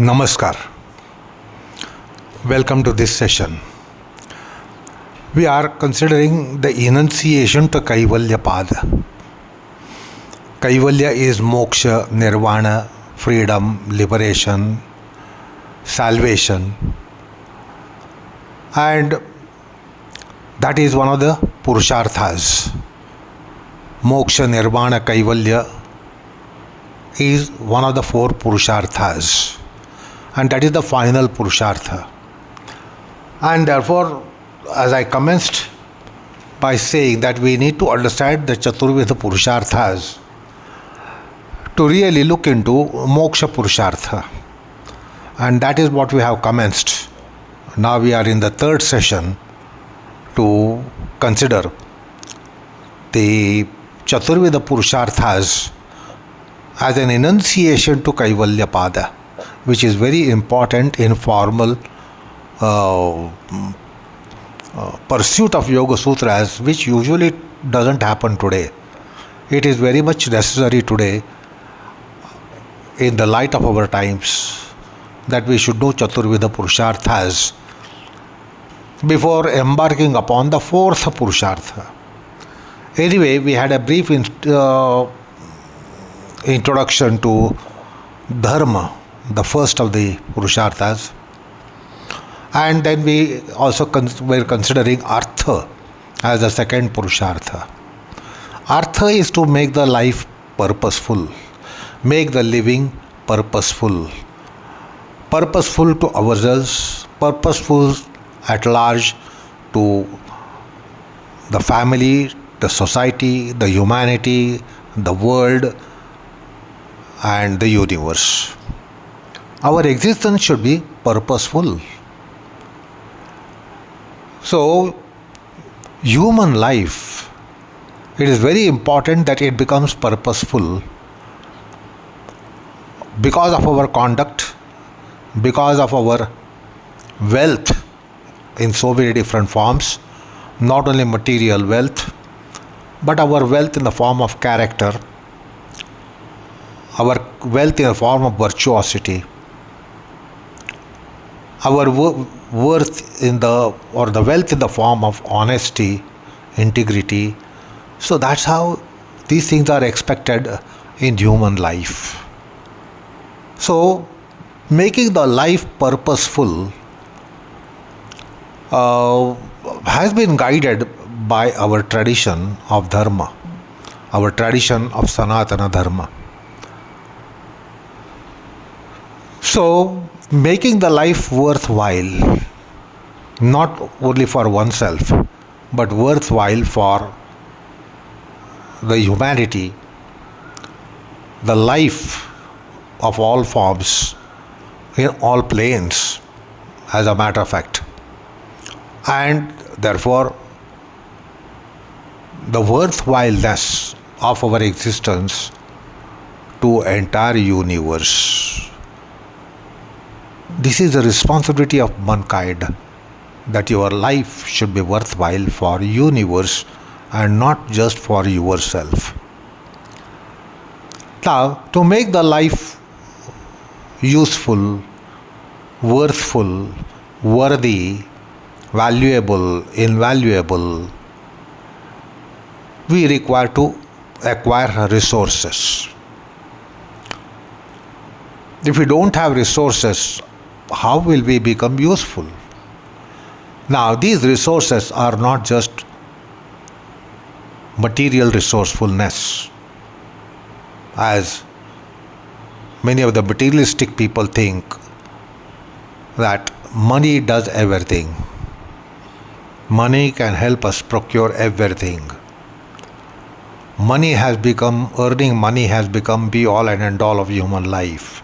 Namaskar. Welcome to this session. We are considering the enunciation to Kaivalya Pada. Kaivalya is moksha, nirvana, freedom, liberation, salvation, and that is one of the Purusharthas. Moksha, nirvana, Kaivalya is one of the four Purusharthas, and that is the final Purushartha. And therefore, as I commenced by saying that we need to understand the Chaturveda Purusharthas to really look into Moksha Purushartha. And that is what we have commenced. Now we are in the third session to consider the Chaturveda Purusharthas as an enunciation to Kaivalya Pada, which is very important in formal pursuit of Yoga Sutras, which usually doesn't happen today. It is very much necessary today in the light of our times that we should know Chaturveda Purusharthas before embarking upon the fourth Purushartha. Anyway, we had a brief introduction to Dharma, the first of the Purusharthas, and then we also were considering Artha as the second Purushartha. Artha is to make the life purposeful, make the living purposeful, purposeful to ourselves, purposeful at large to the family, the society, the humanity, the world, and the universe. Our existence should be purposeful. So, human life, it is very important that it becomes purposeful because of our conduct, because of our wealth in so many different forms, not only material wealth, but our wealth in the form of character, our wealth in the form of virtuosity, our worth in the wealth in the form of honesty, integrity. So that's how these things are expected in human life. So making the life purposeful has been guided by our tradition of Dharma, our tradition of Sanatana Dharma. So making the life worthwhile, not only for oneself, but worthwhile for the humanity, the life of all forms, in all planes, as a matter of fact. And therefore, the worthwhileness of our existence to entire universe. This is the responsibility of mankind, that your life should be worthwhile for universe and not just for yourself. Now, to make the life useful, worthful, worthy, valuable, invaluable, we require to acquire resources. If we don't have resources, how will we become useful? Now, these resources are not just material resourcefulness, as many of the materialistic people think that money does everything. Money can help us procure everything. Earning money has become be all and end all of human life.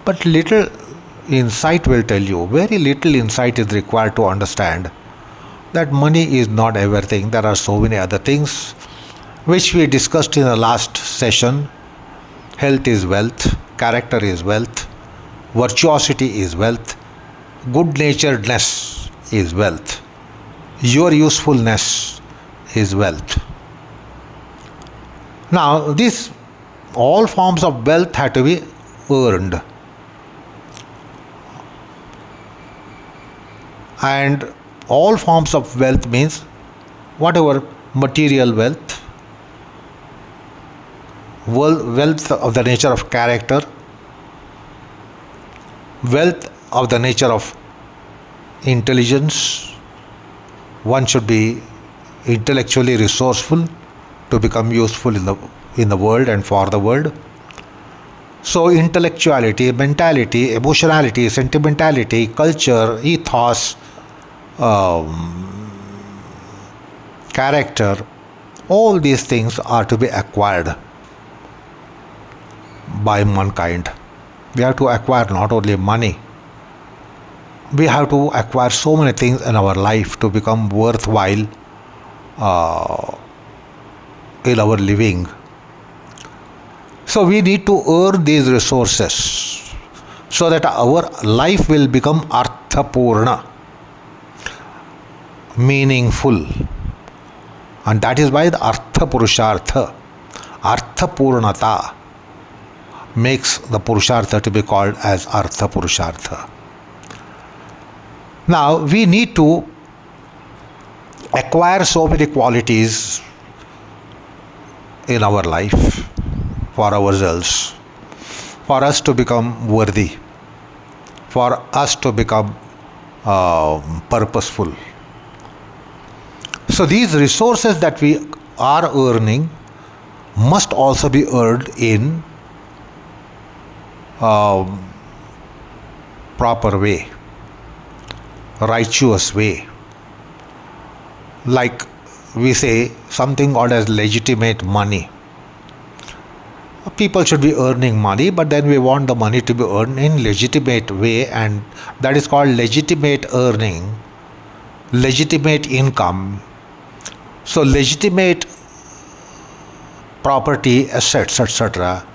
But little insight will tell you, very little insight is required to understand that money is not everything. There are so many other things which we discussed in the last session. Health is wealth, character is wealth, virtuosity is wealth, good-naturedness is wealth, your usefulness is wealth. Now, all forms of wealth have to be earned. And all forms of wealth means whatever material wealth, wealth of the nature of character, wealth of the nature of intelligence. One should be intellectually resourceful to become useful in the world and for the world. So intellectuality, mentality, emotionality, sentimentality, culture, ethos, character, all these things are to be acquired by mankind. We have to acquire not only money, we have to acquire so many things in our life to become worthwhile in our living. So we need to earn these resources so that our life will become Arthapurna, meaningful. And that is why the Artha Purushartha, Artha Purnata, makes the Purushartha to be called as Artha Purushartha. Now we need to acquire so many qualities in our life for ourselves, for us to become worthy, for us to become purposeful. So these resources that we are earning must also be earned in proper way, righteous way. Like we say something called as legitimate money. People should be earning money, but then we want the money to be earned in legitimate way, and that is called legitimate earning, legitimate income. So legitimate property, assets, etc.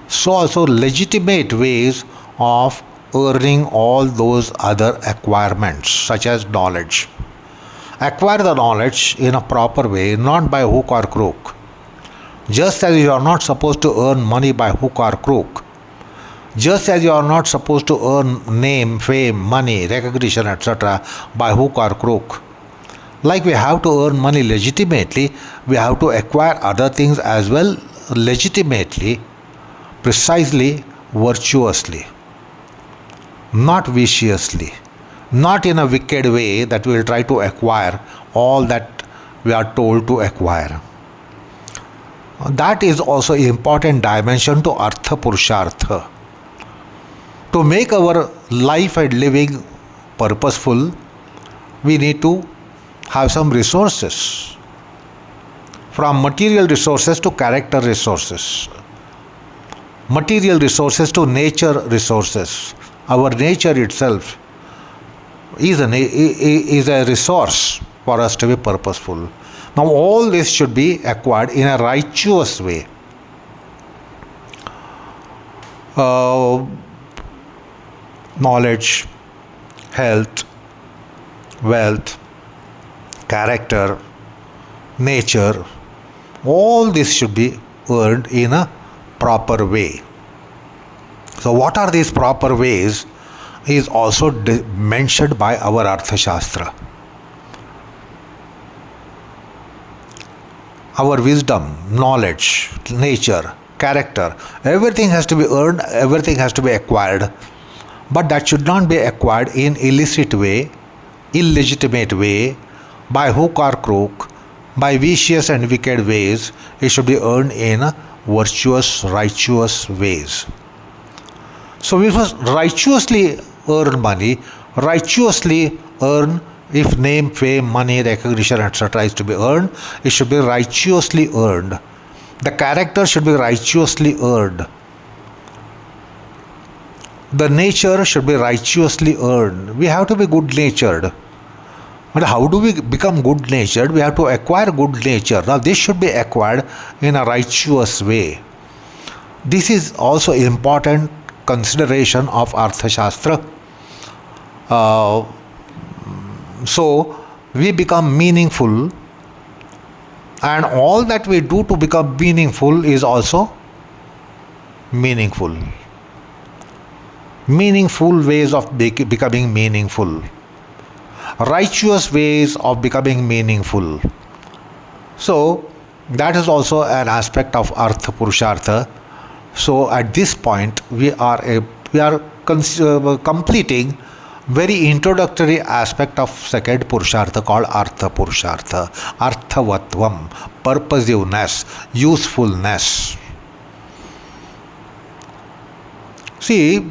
So also legitimate ways of earning all those other acquirements, such as knowledge. Acquire the knowledge in a proper way, not by hook or crook. Just as you are not supposed to earn money by hook or crook, just as you are not supposed to earn name, fame, money, recognition, etc. by hook or crook, like we have to earn money legitimately, we have to acquire other things as well legitimately, precisely, virtuously, not viciously, not in a wicked way that we will try to acquire all that we are told to acquire. That is also an important dimension to Artha Purushartha. To make our life and living purposeful, we need to have some resources, from material resources to character resources, material resources to nature resources. Our nature itself is a resource for us to be purposeful. Now all this should be acquired in a righteous way. Knowledge, health, wealth, character, nature, all this should be earned in a proper way. So what are these proper ways is also mentioned by our Arthashastra. Our wisdom, knowledge, nature, character, everything has to be earned, everything has to be acquired. But that should not be acquired in illicit way, illegitimate way, by hook or crook, by vicious and wicked ways. It should be earned in virtuous, righteous ways. So we must righteously earn money, righteously earn. If name, fame, money, recognition, etc. is to be earned, it should be righteously earned. The character should be righteously earned. The nature should be righteously earned. We have to be good-natured. But how do we become good-natured? We have to acquire good nature. Now this should be acquired in a righteous way. This is also important consideration of Arthashastra. So we become meaningful, and all that we do to become meaningful is also meaningful. Meaningful ways of becoming meaningful. righteous ways of becoming meaningful. So that is also an aspect of Artha Purushartha. So at this point we are completing very introductory aspect of second Purushartha called Artha Purushartha. Arthavatvam, purposiveness, usefulness. See,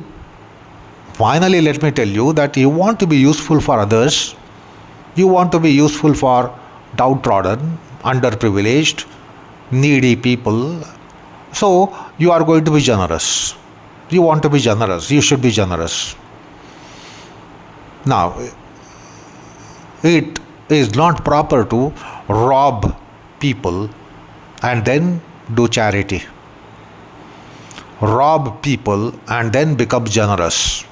finally let me tell you that you want to be useful for others, you want to be useful for downtrodden, underprivileged, needy people. So you are going to be generous. You want to be generous, you should be generous. Now, it is not proper to rob people and then do charity. Rob people and then become generous.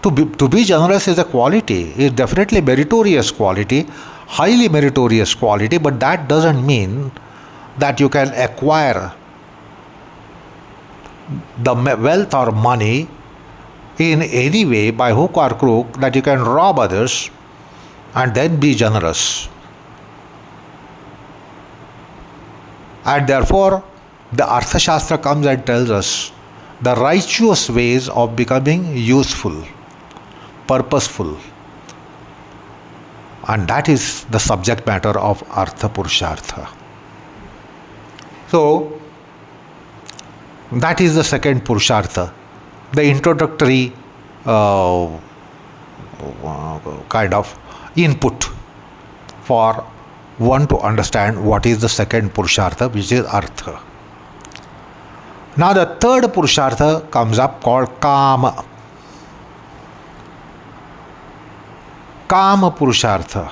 To be generous is a quality, is definitely meritorious quality, highly meritorious quality, but that doesn't mean that you can acquire the wealth or money in any way by hook or crook that you can rob others and then be generous. And therefore the Arthashastra comes and tells us the righteous ways of becoming useful, purposeful, and that is the subject matter of Artha Purushartha. So that is the second Purushartha, the introductory kind of input for one to understand what is the second Purushartha, which is Artha. Now the third Purushartha comes up called Kama. Kama Purushartha.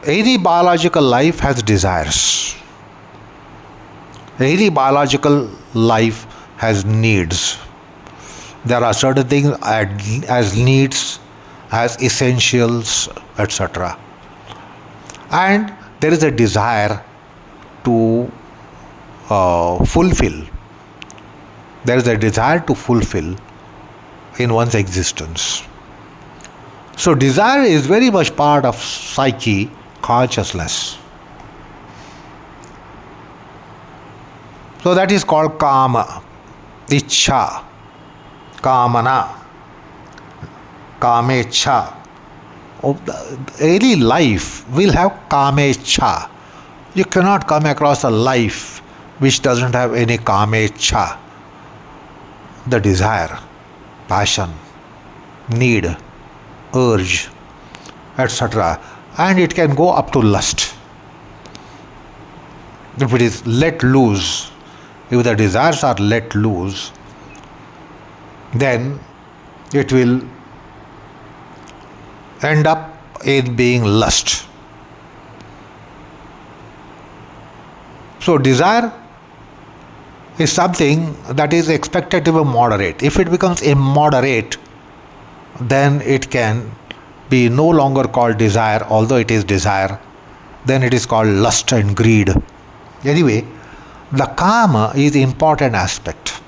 Any biological life has desires. Any biological life has needs. There are certain things as needs, as essentials, etc. And there is a desire to fulfill. There is a desire to fulfill in one's existence. So desire is very much part of psyche, consciousness. So that is called Kama, Ichha, Kamana, Kamecha. Any life will have Kamecha. You cannot come across a life which doesn't have any Kamecha. The desire, passion, need, urge, etc. And it can go up to lust. If it is let loose, if the desires are let loose, then it will end up in being lust. So desire is something that is expected to be moderate. If it becomes immoderate, then it can be no longer called desire, although it is desire. Then it is called lust and greed. Anyway, the Kama is the important aspect.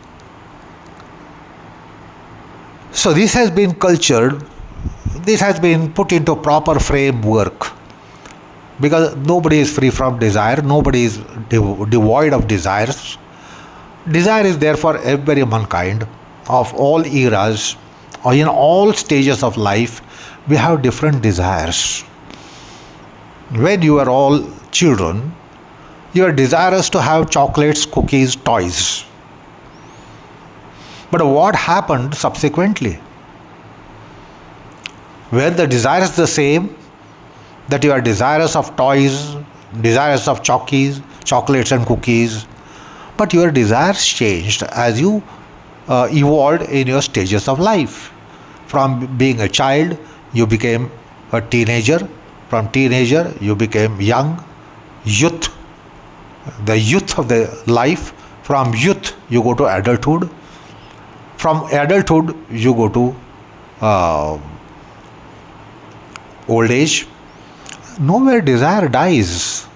So this has been cultured, this has been put into proper framework, because nobody is free from desire, nobody is devoid of desires. Desire is there for every mankind of all eras or in all stages of life. We have different desires. When you are all children, you are desirous to have chocolates, cookies, toys. But what happened subsequently? When the desire is the same, that you are desirous of toys, desirous of chocolates and cookies, but your desires changed as you evolved in your stages of life. From being a child, you became a teenager. From teenager, you became young, youth, the youth of the life. From youth, you go to adulthood. From adulthood, you go to old age. Nowhere desire dies.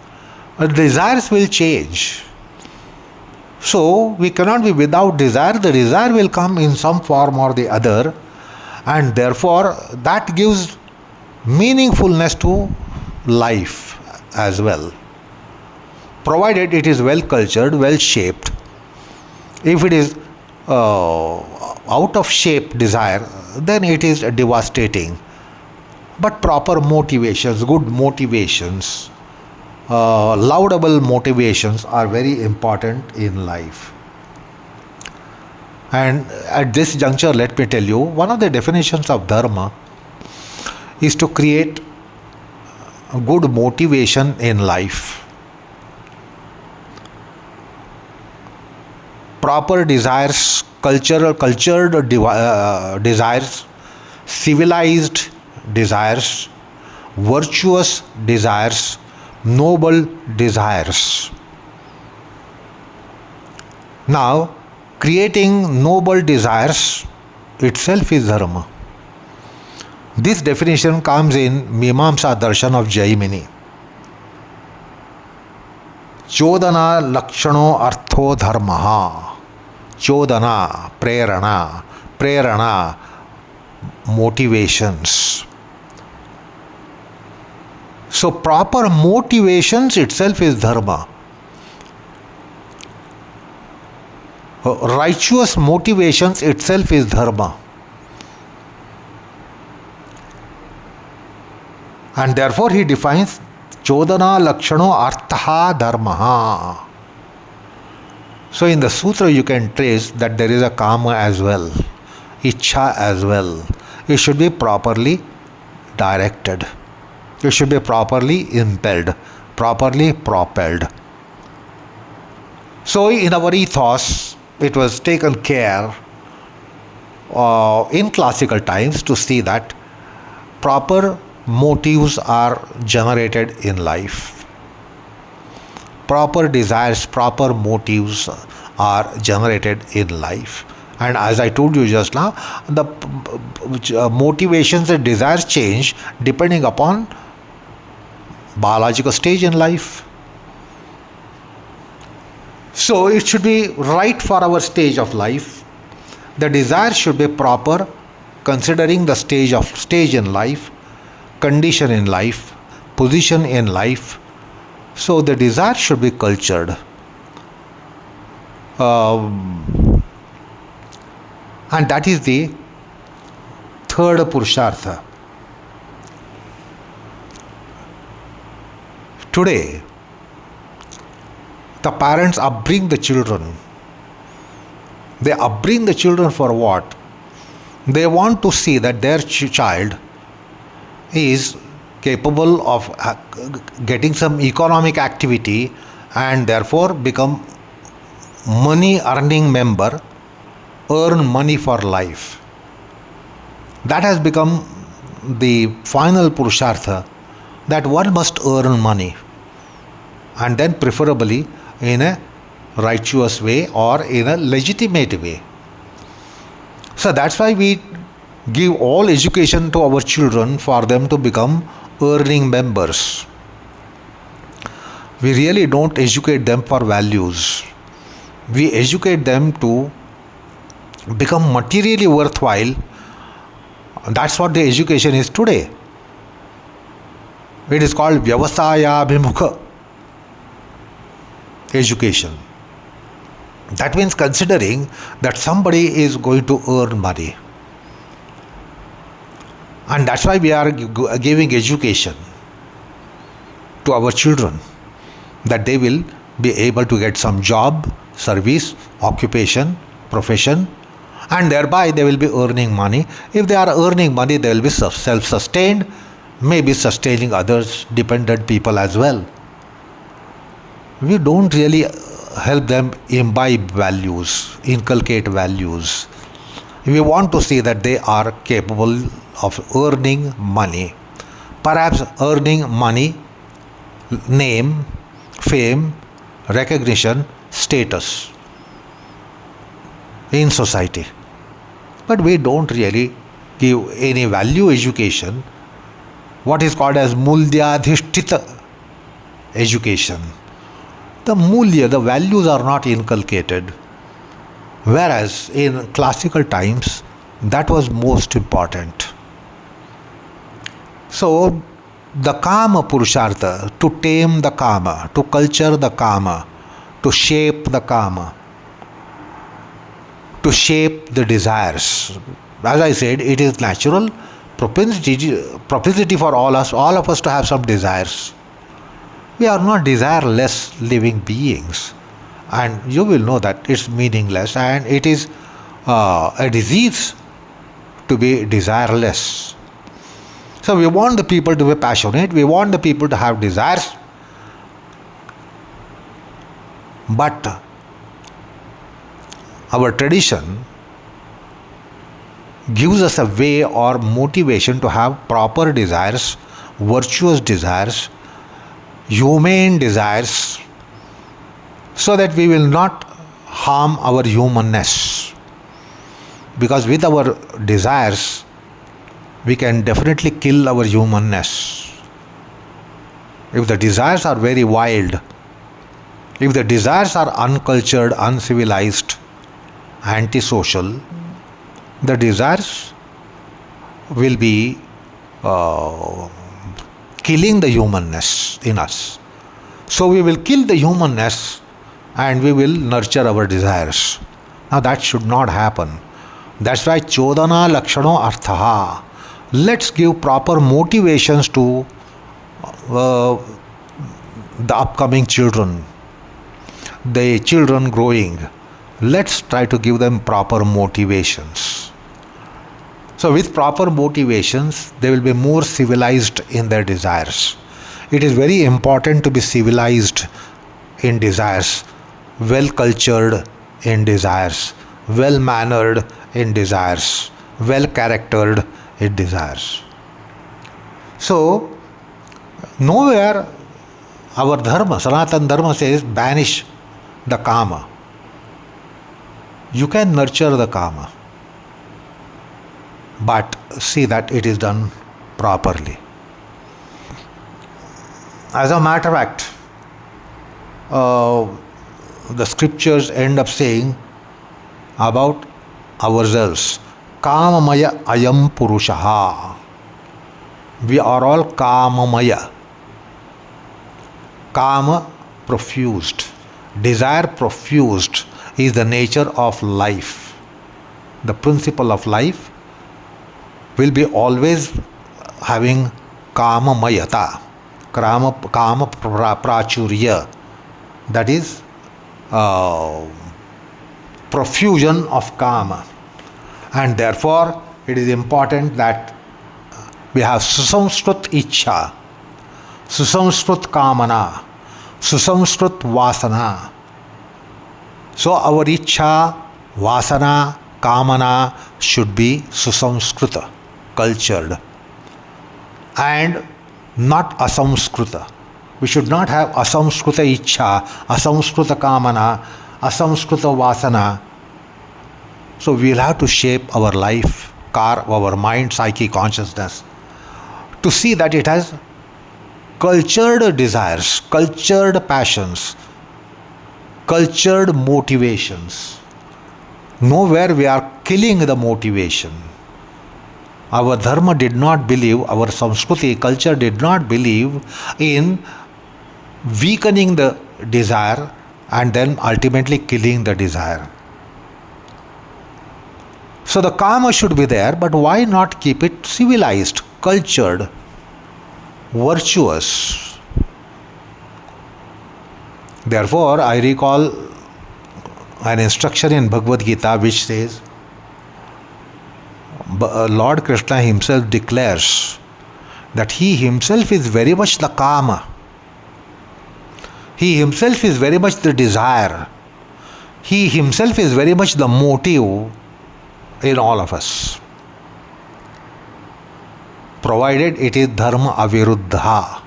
Desires will change. So we cannot be without desire. The desire will come in some form or the other, and therefore that gives meaningfulness to life as well, provided it is well cultured, well shaped. If it is out of shape desire, then it is devastating. But proper motivations, good motivations, laudable motivations are very important in life. And at this juncture, let me tell you, one of the definitions of dharma is to create good motivation in life. Proper desires, cultured desires, civilized desires, virtuous desires, noble desires. Now, creating noble desires itself is dharma. This definition comes in Mimamsa Darshan of Jaimini. Chodana lakshano artho dharmaha. Chodana, prerana, motivations. So proper motivations itself is dharma. Righteous motivations itself is dharma. And therefore he defines Chodana lakshano artha dharmaha. So in the sutra you can trace that there is a kama as well, ichha as well. It should be properly directed. It should be properly impelled, properly propelled. So in our ethos, it was taken care in classical times to see that proper motives are generated in life. Proper desires, proper motives are generated in life. And as I told you just now, the motivations and desires change depending upon biological stage in life. So it should be right for our stage of life. The desire should be proper considering the stage in life, condition in life, position in life. So the desire should be cultured. And that is the third Purushartha. Today, the parents upbring the children. They upbring the children for what? They want to see that their child is capable of getting some economic activity and therefore become money earning member, earn money for life. That has become the final Purushartha, that one must earn money, and then preferably in a righteous way or in a legitimate way. So that's why we give all education to our children for them to become earning members. We really don't educate them for values. We educate them to become materially worthwhile. That's what the education is today. It is called Vyavasaya Abhimukha education. That means considering that somebody is going to earn money. And that's why we are giving education to our children, that they will be able to get some job, service, occupation, profession, and thereby they will be earning money. If they are earning money, they will be self-sustained, maybe sustaining others, dependent people as well. We don't really help them imbibe values, inculcate values. We want to see that they are capable of earning money. Perhaps earning money, name, fame, recognition, status in society. But we don't really give any value education, what is called as Mulyadhisthita education. The mulya, the values are not inculcated. Whereas in classical times, That was most important. So, the Kama Purushartha, to tame the Kama, to culture the Kama, to shape the Kama, to shape the desires. As I said, it is natural propensity for all of us to have some desires. We are not desireless living beings, and you will know that it's meaningless, and it is a disease to be desireless. So we want the people to be passionate, we want the people to have desires, but our tradition gives us a way or motivation to have proper desires, virtuous desires, humane desires, so that we will not harm our humanness. Because with our desires, we can definitely kill our humanness. If the desires are very wild, if the desires are uncultured, uncivilized, antisocial, the desires will be killing the humanness in us. So we will kill the humanness and we will nurture our desires. Now that should not happen. That's why Chodana Lakshano Artha. Let's give proper motivations to the upcoming children, the children growing. Let's try to give them proper motivations. So with proper motivations, they will be more civilized in their desires. It is very important to be civilized in desires, well cultured in desires, well mannered in desires, well charactered in desires. So nowhere our dharma, Sanatana Dharma says banish the Kama. You can nurture the Kama, but see that it is done properly. As a matter of fact, the scriptures end up saying about ourselves, Kamamaya ayam purushaha. We are all Kamamaya. Kama profused, desire profused is the nature of life. The principle of life will be always having Kama Mayata, Kama Prachurya, that is profusion of Kama. And therefore it is important that we have Susamskrut Ichha, Susamskrut Kamana, Susamskrut Vasana. So our Ichha, Vasana, Kamana should be Susamskrita, cultured, and not Asamskrita. We should not have Asamskrita Ichha, Asamskrita Kamana, Asamskrita Vasana. So we will have to shape our life, our mind, psyche, consciousness, to see that it has cultured desires, cultured passions, cultured motivations. Nowhere we are killing the motivation. Our dharma did not believe, our Samskruti culture did not believe in weakening the desire and then ultimately killing the desire. So the Kama should be there, but why not keep it civilized, cultured, virtuous? Therefore, I recall an instruction in Bhagavad Gita which says, Lord Krishna himself declares that he himself is very much the Kama. He himself is very much the desire. He himself is very much the motive in all of us, provided it is dharma aviruddha.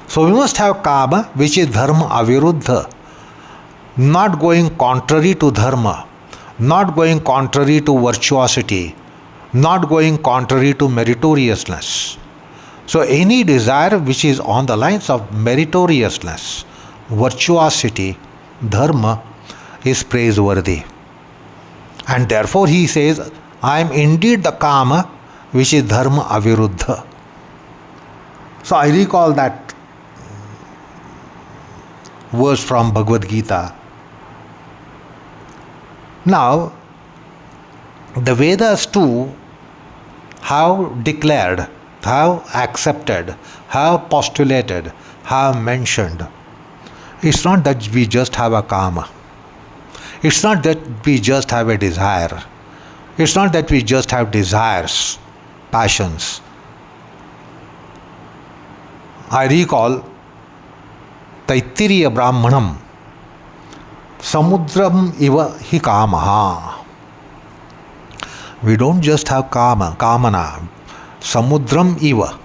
So we must have Kama which is dharma aviruddha, not going contrary to dharma, not going contrary to virtuosity, not going contrary to meritoriousness. So any desire which is on the lines of meritoriousness, virtuosity, dharma is praiseworthy. And therefore he says I am indeed the Kama, which is Dharma Aviruddha. So I recall that verse from Bhagavad Gita. Now, the Vedas too have declared, have accepted, have postulated, have mentioned. It's not that we just have a Kama. It's not that we just have a desire. It's not that we just have desires, passions. I recall Taittiriya Brahmanam, Samudram iva hi kamaha. We don't just have kamana. Samudram iva.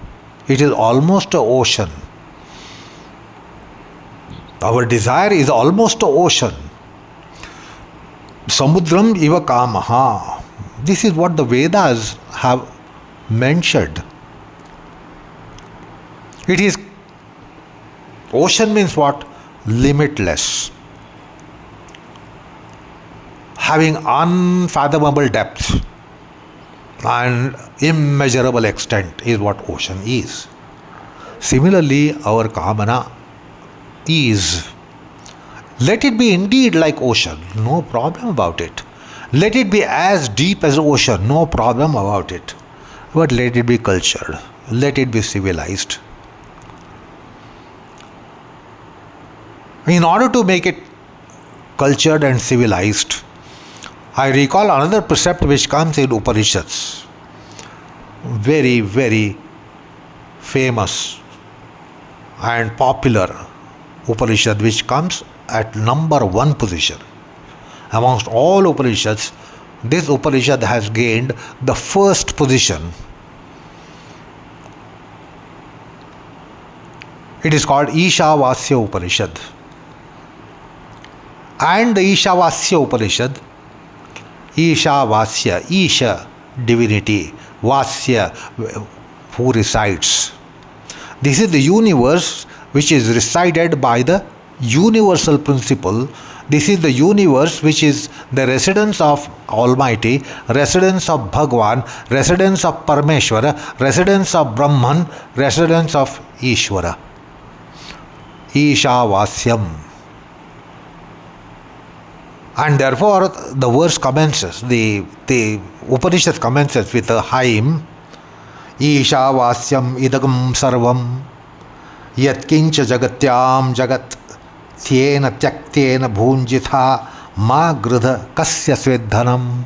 It is almost an ocean. Our desire is almost an ocean. Samudram iva kamaha. This is what the Vedas have mentioned. It is, ocean means what? Limitless. Having unfathomable depth and immeasurable extent is what ocean is. Similarly, our kamana is. Let it be indeed like ocean, no problem about it. Let it be as deep as ocean, no problem about it. But let it be cultured, let it be civilized. In order to make it cultured and civilized, I recall another precept which comes in Upanishads. Very, very famous and popular Upanishad which comes at number 1 position. Amongst all Upanishads, this Upanishad has gained the first position. It is called Ishavasya Upanishad. And the Ishavasya Upanishad, Ishavasya, Isha, divinity, Vasya, who resides. This is the universe which is resided by the universal principle. This is the universe which is the residence of Almighty, residence of Bhagwan, residence of Parameshwara, residence of Brahman, residence of Ishvara. Ishavasyam. And therefore the verse commences, the Upanishad commences with a hymn. Ishavasyam idagam sarvam yat kincha jagatyam jagat thyena tyaktena bhunjitha ma gridha kasya svedhanam.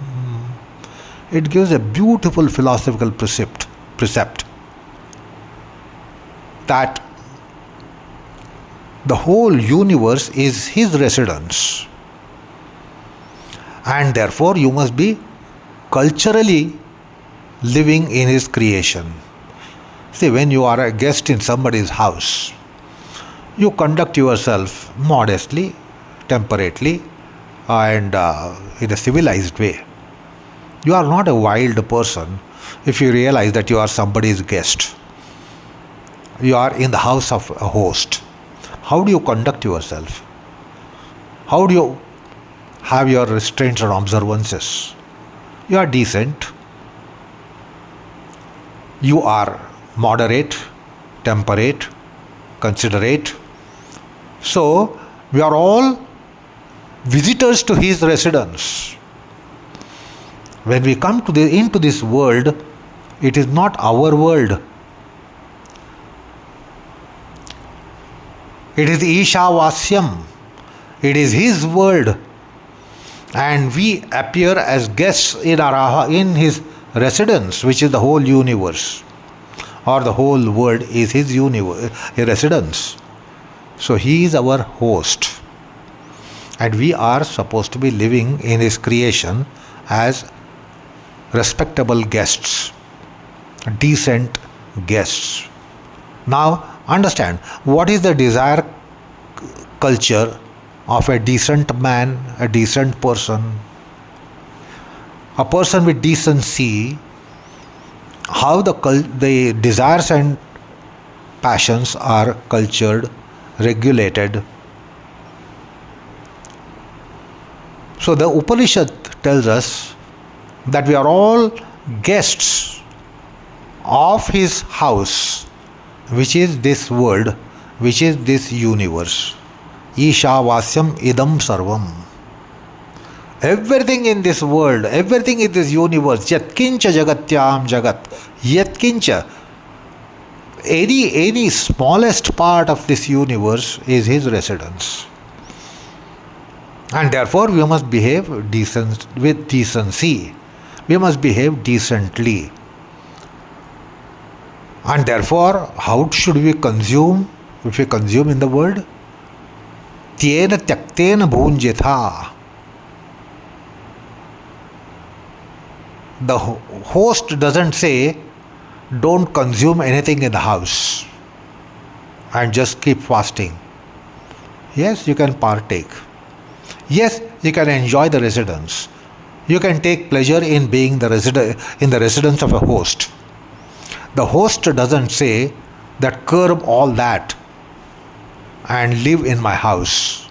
It gives a beautiful philosophical precept that the whole universe is his residence. And therefore you must be culturally living in his creation. See, when you are a guest in somebody's house, you conduct yourself modestly, temperately, and in a civilized way. You are not a wild person if you realize that you are somebody's guest. You are in the house of a host. How do you conduct yourself? How do you have your restraints and observances? You are decent. You are moderate, temperate, considerate. So, we are all visitors to his residence. When we come into this world, it is not our world. It is Ishavasyam. It is his world. And we appear as guests in his residence, which is the whole universe, or the whole world is his residence. So he is our host, and we are supposed to be living in his creation as respectable guests, decent guests. Now understand, what is the desire culture of a decent man, a decent person, a person with decency? How the desires and passions are cultured, regulated. So the Upanishad tells us that we are all guests of his house, which is this world, which is this universe. Ishavasyam idam sarvam. Everything in this world, everything in this universe, yatkincha jagatyam jagat, yatkincha, any smallest part of this universe is his residence. And therefore we must behave with decency. We must behave decently. And therefore, how should we consume? If we consume in the world, tyena tyaktena bhunjetha. The host doesn't say, don't consume anything in the house and just keep fasting. Yes, you can partake. Yes, you can enjoy the residence. You can take pleasure in being in the residence of a host. The host doesn't say that curb all that and live in my house,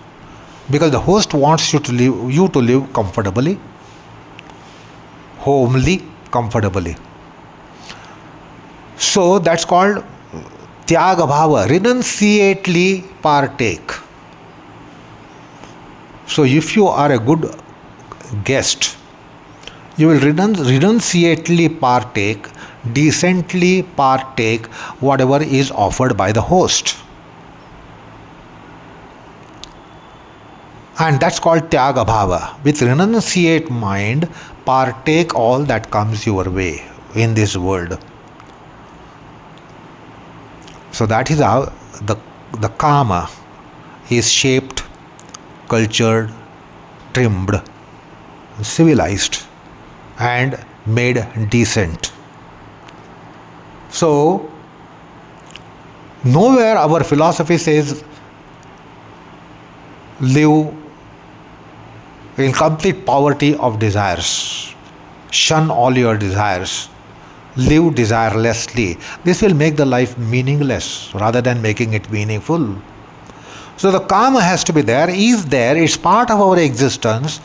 because the host wants you to live comfortably, homely, comfortably. So that's called tyaga bhava, renunciately partake. So if you are a good guest, you will renunciately partake, decently partake whatever is offered by the host. And that's called tyaga bhava. With renunciate mind, partake all that comes your way in this world. So that is how the kama is shaped, cultured, trimmed, civilized, and made decent. So nowhere our philosophy says live in complete poverty of desires. Shun all your desires. Live desirelessly. This will make the life meaningless rather than making it meaningful. So the kama has to be there, is there, it's part of our existence.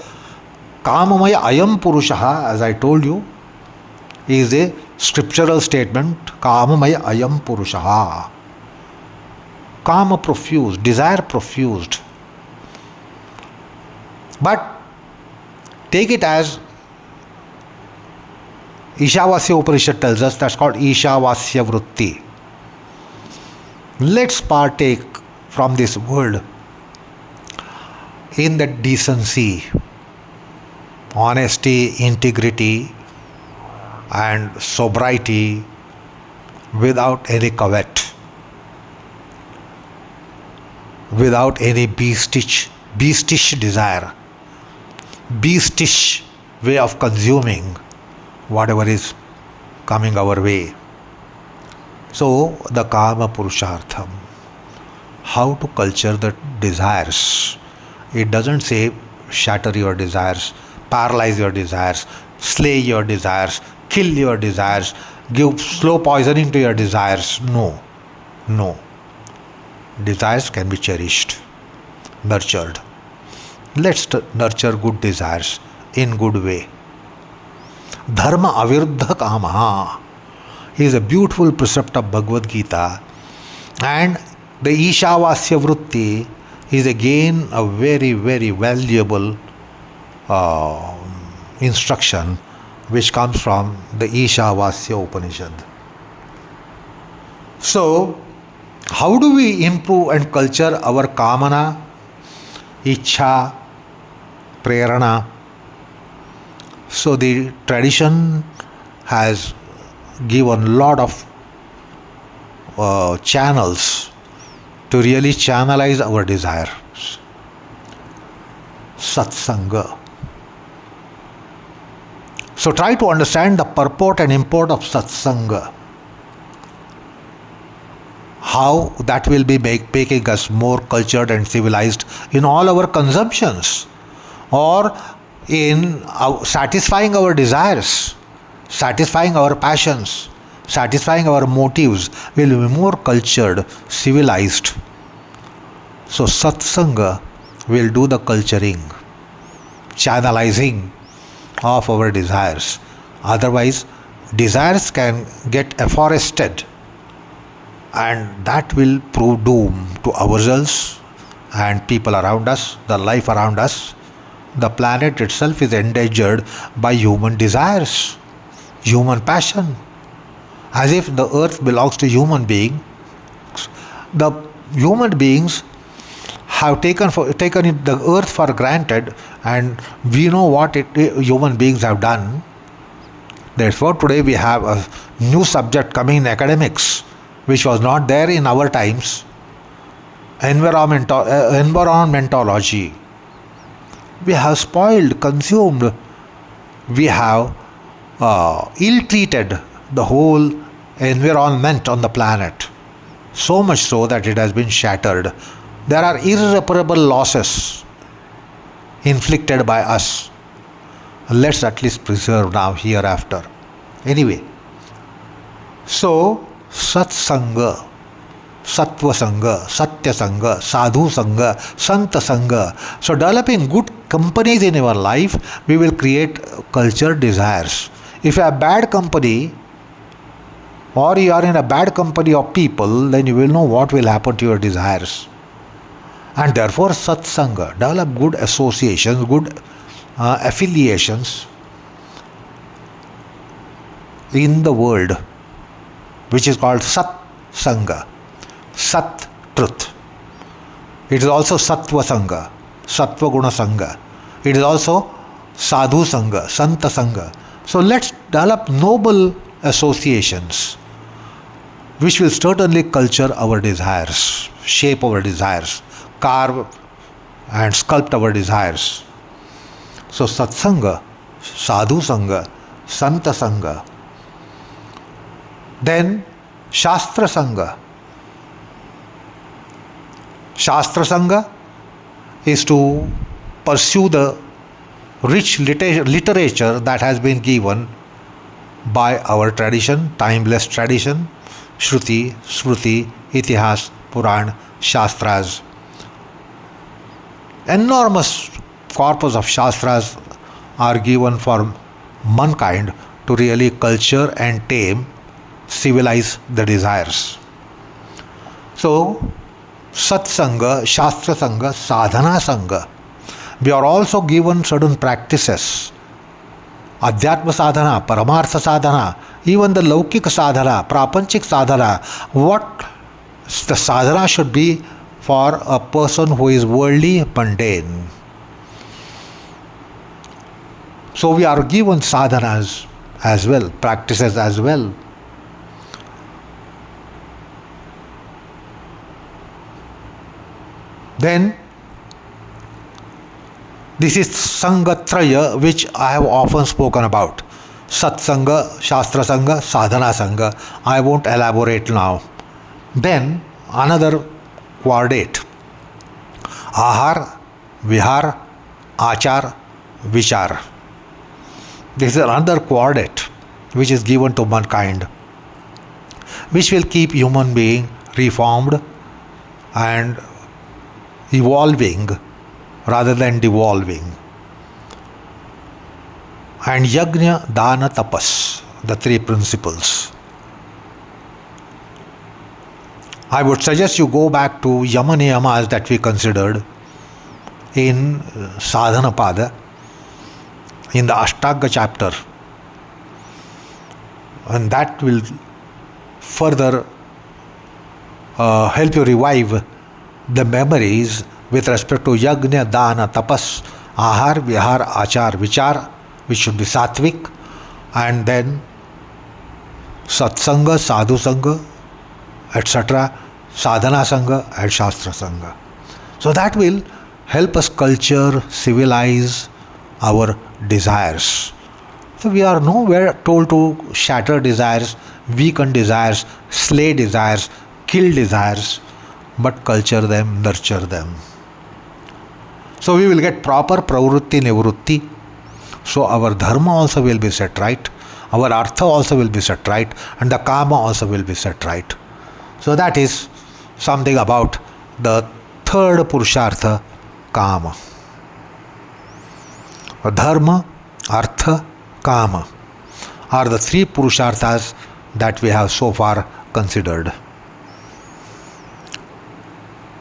Kamamaya ayam purushaha, as I told you, is a scriptural statement. Kamamaya ayam purushaha. Kama profused, desire profused. But take it as Ishavasya Upanishad tells us, that's called Ishavasya Vritti. Let's partake from this world in that decency, honesty, integrity, and sobriety, without any covet, without any beastish desire, beastish way of consuming whatever is coming our way. So the kama purushartham, how to culture the desires. It doesn't say shatter your desires, paralyze your desires, slay your desires, kill your desires, give slow poisoning to your desires. No. Desires can be cherished, nurtured. Let's nurture good desires in good way. Dharma aviruddha kama is a beautiful precept of Bhagavad Gita, and the Ishavasya Vritti is again a very, very valuable instruction which comes from the Ishavasya Upanishad. So, how do we improve and culture our kamana, ichha, prerana? So the tradition has given a lot of channels to really channelize our desires. Satsanga. So try to understand the purport and import of satsanga. How that will be making us more cultured and civilized in all our consumptions, or in satisfying our desires, satisfying our passions, satisfying our motives, will be more cultured, civilized. So satsanga will do the culturing, channelizing of our desires. Otherwise, desires can get afforested, and that will prove doom to ourselves and people around us, the life around us. The planet itself is endangered by human desires, human passion, as if the earth belongs to human beings. The human beings have taken the earth for granted, and we know what human beings have done. Therefore, today we have a new subject coming in academics, which was not there in our times: environmentology. We have spoiled, consumed, we have ill-treated the whole environment on the planet, so much so that it has been shattered. There are irreparable losses inflicted by us. Let's at least preserve now, hereafter. Anyway, so Satsanga, Sattva Sangha, Satya Sangha, Sadhu Sangha, Santa Sangha. So developing good companies in our life, we will create culture desires. If you have bad company, or you are in a bad company of people, then you will know what will happen to your desires. And therefore, Satsanga, develop good associations, good affiliations in the world, which is called Sat Sangha, Sat, truth. It is also Sattva Sangha, Sattva Guna Sangha. It is also Sadhu Sangha, Santa Sangha. So let's develop noble associations, which will certainly culture our desires, shape our desires, carve and sculpt our desires. So Satsanga, Sadhu Sangha, Santa Sangha. Then Shastra Sangha. Shastra Sangha is to pursue the rich literature that has been given by our tradition, timeless tradition, Shruti, Smriti, Itihas, Puran, Shastras. Enormous corpus of Shastras are given for mankind to really culture and tame, civilize the desires. So, Satsanga, Shastra Sangha, Sadhana Sangha. We are also given certain practices. Adhyatma sadhana, Paramartha sadhana, even the Laukik sadhana, Prapanchik sadhana. What the sadhana should be for a person who is worldly, mundane. So we are given sadhanas as well, practices as well. Then this is Sangatraya, which I have often spoken about. Satsanga, Shastra Sangha, Sadhana Sangha. I won't elaborate now. Then another quadrate: Ahar, Vihar, Achar, Vichar. This is another quadrate which is given to mankind, which will keep human being reformed and evolving rather than devolving. And Yajna, Dana, Tapas, the three principles. I would suggest you go back to Yama Niyamas that we considered in Sadhana Pada, in the Ashtanga chapter, and that will further help you revive the memories with respect to Yajna, Dana, Tapas, Ahar, Vihar, Achar, Vichar, which should be sattvic, and then Satsanga, Sadhu Sangha, etc., Sadhana Sangha and Shastra Sangha. So that will help us culture, civilize our desires. So we are nowhere told to shatter desires, weaken desires, slay desires, kill desires, but culture them, nurture them. So we will get proper pravrutti, nivrutti. So our dharma also will be set right, our artha also will be set right, and the kama also will be set right. So that is something about the third purushartha, kama. Dharma Artha, Kama are the three Purusharthas that we have so far considered.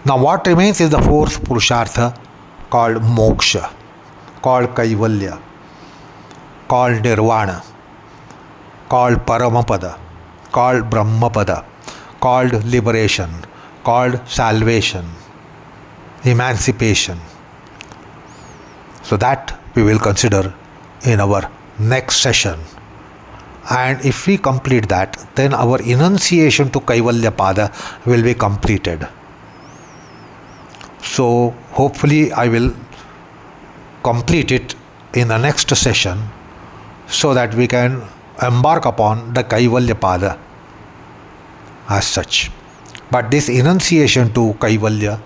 Now what remains is the fourth Purushartha called Moksha, called Kaivalya, called Nirvana, called Paramapada, called Brahmapada, called liberation, called salvation, emancipation. So that we will consider in our next session. And if we complete that, then our enunciation to Kaivalya Pada will be completed. So hopefully I will complete it in the next session so that we can embark upon the Kaivalya Pada as such. But this enunciation to Kaivalya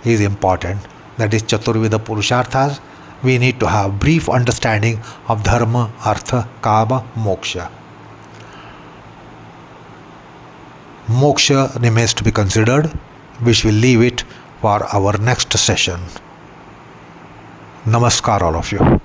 is important. That is Chaturvida Purusharthas. We need to have brief understanding of Dharma, Artha, Kama, Moksha. Moksha remains to be considered, which will leave it for our next session. Namaskar all of you.